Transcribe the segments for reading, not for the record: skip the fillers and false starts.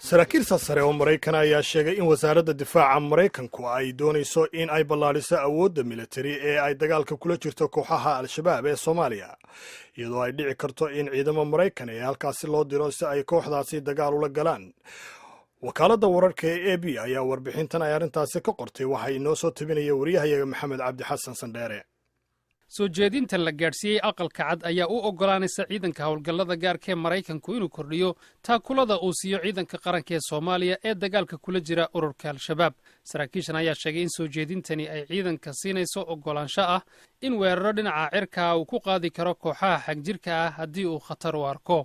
saraakiil sare oo Maraykan ayaa sheegay in wasaaradda difaaca Maraykanku ay doonayso in ay ballaadhiso awoodda militari ee ay dagaalka kula jirto kooxaha Al-Shabaab ee Soomaaliya, iyadoo ay dhici karto in ciidamo Maraykan ee halkaasi loo diro si ay kooxdaasi dagaal ula galaan. wakaaladda wararka ee AB ayaa warbixintan ay arrintaasi ka qortay waxa inoo soo tabinaya wariyahayaga Maxamed Cabdi Xasan Sandheere. soo jeedinta la gaadhsiiyey aqalka cad ayaa u oggolaanaysa ciidanka howlgallada gaarka ee Maraykanku inuu kordhiyo taakulada uu siiyo ciidanka qaranka ee Soomaaliya ee dagaalka kula jira ururka Al-Shabaab. saraakiishan ayaa sheegay in soo jeedintani ay ciidanka siinayso oggolaansho ah in weeraro dhinaca cirka uu ku qaadi karo kooxaha xagjirka ah haddii uu khatar u arko.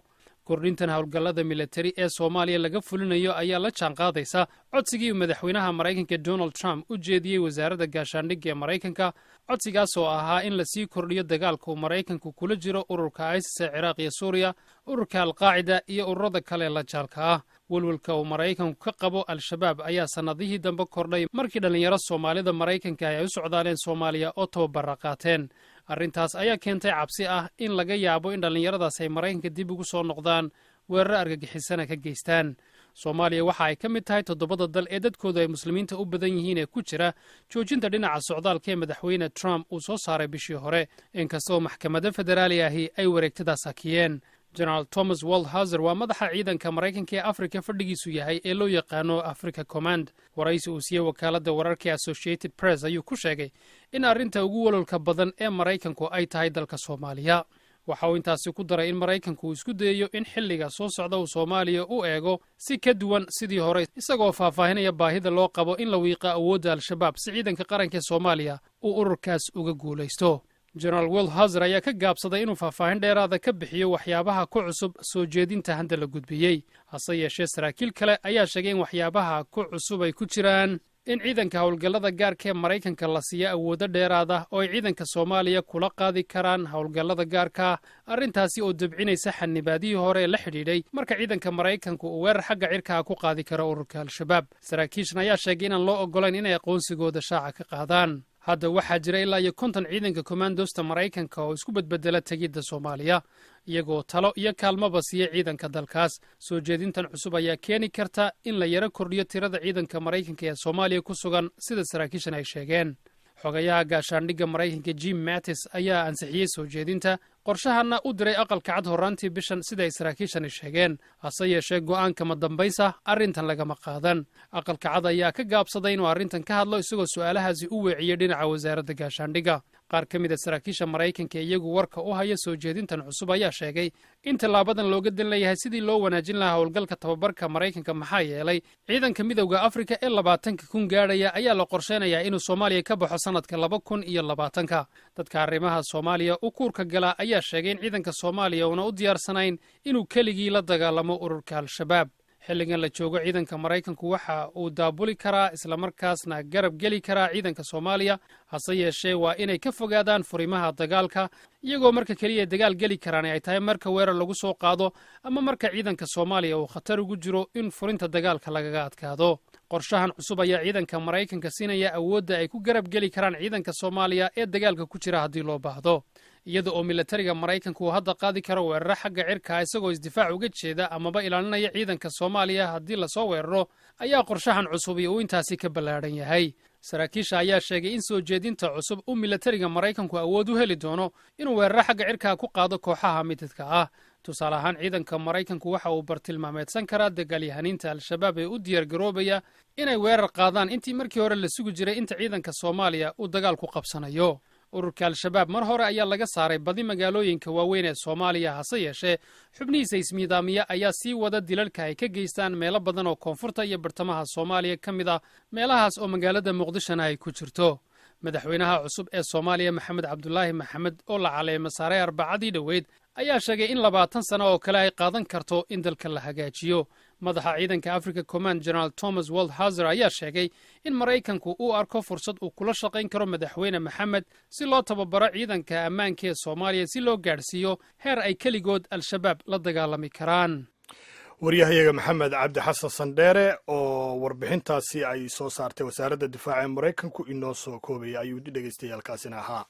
kordhintan howlgallada militari ee Soomaaliya laga fulinayo ayaa la jaanqaadaysa codsigii madaxweynaha Maraykanka Donald Trump u jeediyey wasaaradda gaashaandhigga ee Maraykanka, codsigaas oo ahaa in la sii kordhiyo dagaalka uu Maraykanku kula jiro ururka ISIS ee Ciraaq iyo Suuriya, ururka Al-Qaacida iyo ururada kale la jaalka ah. walwalka uu Maraykanku ka qabo Al-Shabaab ayaa sannadihii dambe kordhay markii dhallinyaro Soomaalida Maraykanka ay u socdaaleen Soomaaliya oo tababar qaateen. arrintaas ayaa keentay cabsi ah in laga yaabo in dhallinyaradaas ay Maraykanka dib ugu soo noqdaan weerar argagixisana ka geystaan. Soomaaliya waxa ay ka mid tahay 7 dal ee dadkoodu ay muslimiinta u badan yihiin ee ku jira joojinta dhinaca socdaalka ee madaxweyne Trump uu soo saaray bishii hore, inkastoo maxkamadda federaali ahi ay wareegtadaas hakiyeen. General Thomas Waldhauser waa madaxa ciidanka Maraykanka ee Afrika fadhigiisu yahay ee loo yaqaano Africa Command. waraysi uu siiyey wakaaladda wararka Associated Press ayuu ku sheegay in arrinta ugu walwalka badan ee Maraykanku ay tahay dalka Soomaaliya. waxa uu intaasi ku daray in Maraykanku uu isku dayayo in xilliga soo socda uu Soomaaliya u eego si ka duwan sidii hore, isagoo faahfaahinaya baahida loo qabo in la wiiqo awoodda Al-Shabaab si ciidanka qaranka ee Soomaaliya uu ururkaas uga guulaysto. General Waldhauser ayaa ka gaabsaday inuu faahfaahin dheeraada ka bixiyo waxyaabaha ku cusub soo jeedinta hadda la gudbiyey. hase yeeshee saraakiil kale ayaa sheegay in waxyaabaha ku cusub ay ku jiraan in ciidanka howlgallada gaarka ee Maraykanka la siiyo awoodo dheeraada oo ay ciidanka Soomaaliya kula qaadi karaan howlgallada gaarka, arrintaasi oo dabcinaysa xanibaadihii hore ee la xidhiidhay marka ciidanka Maraykanku uu weerar xagga cirka ku qaadi karo ururka Al-Shabaab. saraakiishan ayaa sheegay inaan loo oggolayn inay aqoonsigooda shaaca ka qaadaan. hadda waxaa jira ilaa iyo 50 ciidanka commandosta Maraykanka oo isku bedbedela tegidda Soomaaliya, iyagoo talo iyo kaalmaba siiya ciidanka dalkaas. soo jeedintan cusub ayaa keeni karta in la yara kordhiyo tirada ciidanka Maraykanka ee Soomaaliya ku sugan sida saraakiishan ay sheegeen. xogayaha gaashaandhigga Maraykanka Jim Mattis ayaa ansixiyey soo jeedinta, qorshahana u diray aqalka cad horraantii bishan sida ay saraakiishani sheegeen. hase yeeshee go'aanka ma dambaysa arrintan lagama qaadan. aqalka cad ayaa ka gaabsaday inuu arrintan ka hadlo isagoo su'aalahaasi u weeciyey dhinaca wasaaradda gaashaandhigga. qaar ka mid a saraakiisha Maraykanka iyagu warka u haya soo jeedintan cusub ayaa sheegay in tallaabadan looga dan leeyahay sidii loo wanaajin lahaa howlgalka tababarka Maraykanka, maxaa yeelay ciidanka midowda Afrika ee 20,000 gaadhaya ayaa la qorsheynayaa inuu Soomaaliya ka baxo sanadka 2020. dadka arrimaha Soomaaliya u kuurka gala ayaa sheegay in ciidanka Soomaaliya uuna u diyaarsanayn inuu keligii la dagaalamo ururka Al-Shabaab. xilligan la joogo ciidanka Maraykanku waxa uu daabuli karaa islamarkaasna garab geli karaa ciidanka Soomaaliya, hase yeeshee waa inay ka fogaadaan furimaha dagaalka, iyagoo marka keliya dagaal geli karaan ay tahay marka weerar lagu soo qaado ama marka ciidanka Soomaaliya uu khatar ugu jiro in furinta dagaalka lagaga adkaado. qorshahan cusub ayaa ciidanka Maraykanka siinaya awoodda ay ku garab geli karaan ciidanka Soomaaliya ee dagaalka ku jira haddii loo baahdo, iyada oo militariga Maraykanku uu hadda qaadi karo weeraro xagga cirka isagoo isdifaac uga jeeda amaba ilaalinaya ciidanka Soomaaliya haddii la soo weeraro. ayaa qorshahan cusub uu intaasi ka ballaadhan yahay. saraakiisha ayaa sheegay in soo jeedinta cusub uu militariga Maraykanku awood u heli doono inuu weeraro xagga cirka ku qaado kooxaha midadka ah. tusaale ahaan, ciidanka Maraykanku waxa uu bartilmaameedsan karaa dagaalyahaniinta Al-Shabaab ee u diyaargaroobaya inay weerar qaadaan intii markii hore la sugi jiray inta ciidanka Soomaaliya uu dagaal ku qabsanayo. ururka Al-Shabaab mar hore ayaa laga saaray badi magaalooyinka waaweyn ee Soomaaliya, hase yeeshee xubnihiisa ismiidaamiya ayaa sii wada dilalka ay ka geystaan meelo badan oo koonfurta iyo bartamaha Soomaaliya ka mid ah, meelahaas oo magaalada Muqdishona ay ku jirto. madaxweynaha cusub ee Soomaaliya Maxamed Cabdulaahi Maxamed oo la caleemo saaray Arbacadii dhoweyd ayaa sheegay in 20 sano oo kale ay qaadan karto in dalka la hagaajiyo. madaxa ciidanka Africa Command General Thomas Waldhauser ayaa sheegay in Maraykanku uu arko fursad uu kula shaqayn karo madaxweyne Maxamed si loo tababaro ciidanka ammaanka ee Soomaaliya si loo gaadhsiiyo heer ay keligood Al-Shabaab la dagaalami karaan. waryahayaga Maxamed Cabdi Xasan Sandheere oo warbixintaasi ay soo saartay wasaaradda difaaca ee Maraykanku inoo soo koobaya ayuu dhegeystayaal kaasina ahaa.